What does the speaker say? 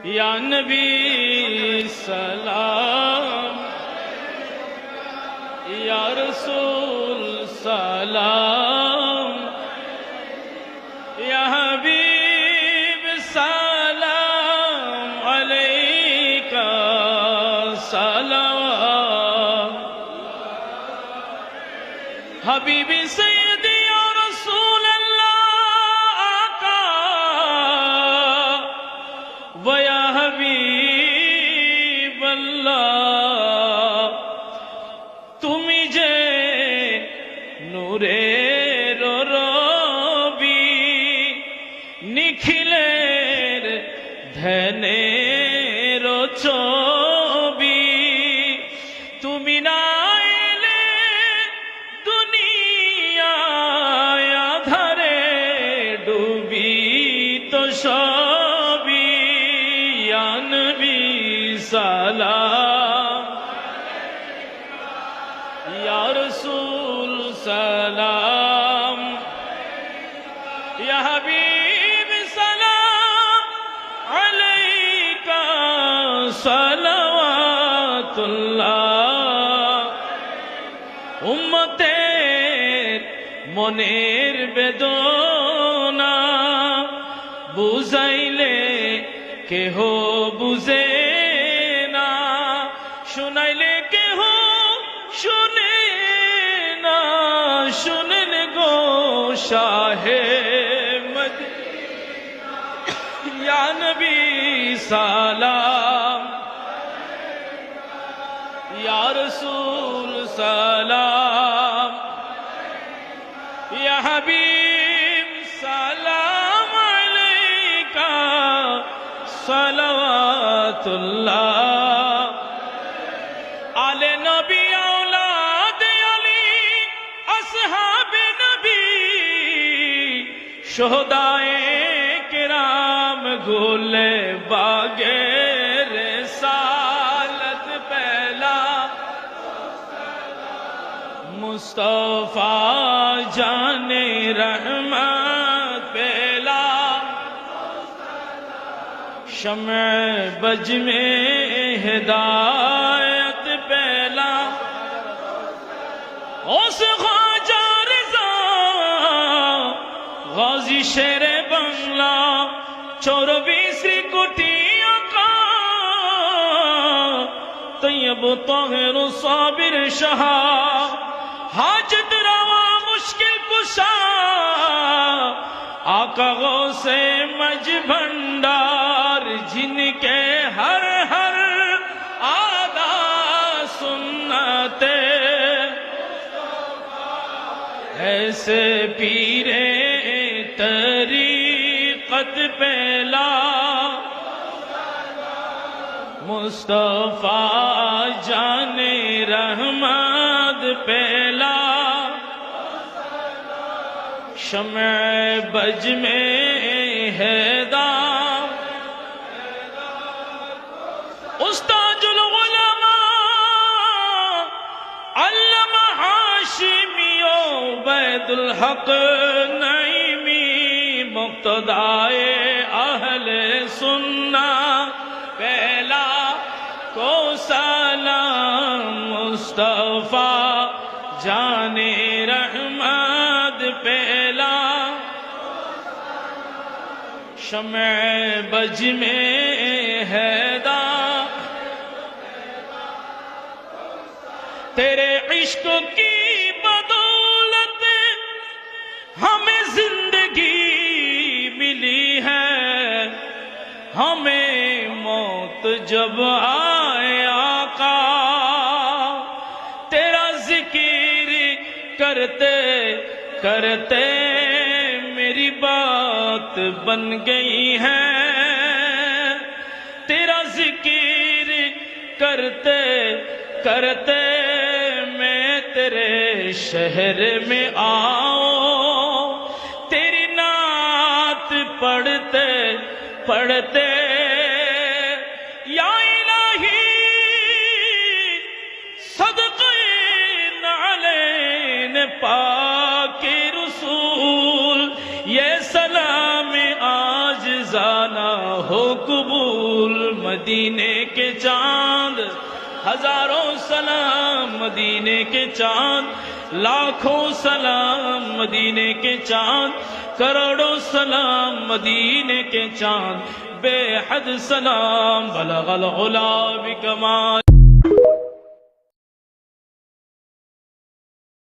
یا نبی سلام، یا رسول سلام، یا حبیب سلام علیکہ صلوات، حبیبی سیدی یا رسول اللہ آقا و یا حبیب اللہ، তুমি যে নূরে রবি নিখিলের ধ্যানের ছবি, তুমি না এলে দুনিয়ায় আধারে ডুবিত সবই, ইয়া নবী সালাম, یا رسول سلام، یا حبیب سلام علیکہ صلوات اللہ، উম্মতের মনের বেদনা বুঝাইলে কেহ বুঝে না, শুনাইলে কেহ শুনে না, শুনেন গো শাহে মদিনা, ইয়া নবী সালাম, ইয়া রসূল সালাম, ইয়া হাবিব সালাম আলাইকা সালাওয়াতুল্লাহ, আলে নবী شہدائے کرام گھولے باغے رسالت پہلا، مصطفیٰ جان رحمت پہلا، شمع بج میں ہدایت پہلا، اس خواجہ غازی شیر بنگلہ 24 کوٹی آقا، طیب طاہر صابر شاہ، حاجت روا مشکل کشا، آقا غوث مج بھنڈار، جن کے ہر ہر آدا سنتے، ایسے پیرے طریقت پہلا، مصطفیٰ جان رحمت پہلا، شمع بج میں ہدایت، استاذ العلماء علامہ ہاشمی عبید الحق نعیمی، مقتدائے اہل سنہ پہلا کو سلام، مصطفیٰ جان رحمت پہلا، شمع بج میں ہدایت، تیرے عشق کی بدولت ہمیں زندگی ملی ہے، ہمیں موت جب آئے آقا تیرا ذکر کرتے کرتے میری بات بن گئی ہے، تیرا ذکر کرتے کرتے میں تیرے شہر میں آؤں، تیری نعت پڑھتے پڑھتے، یا الہی صدقے نعلین پاک رسول، یہ سلام آج زانہ ہو قبول مدینے کے چاند، ہزاروں سلام مدینے کے چاند، لاکھوں سلام مدینے کے چاند، کروڑوں سلام مدینے کے چاند، بے حد سلام بلغ العلا بکمال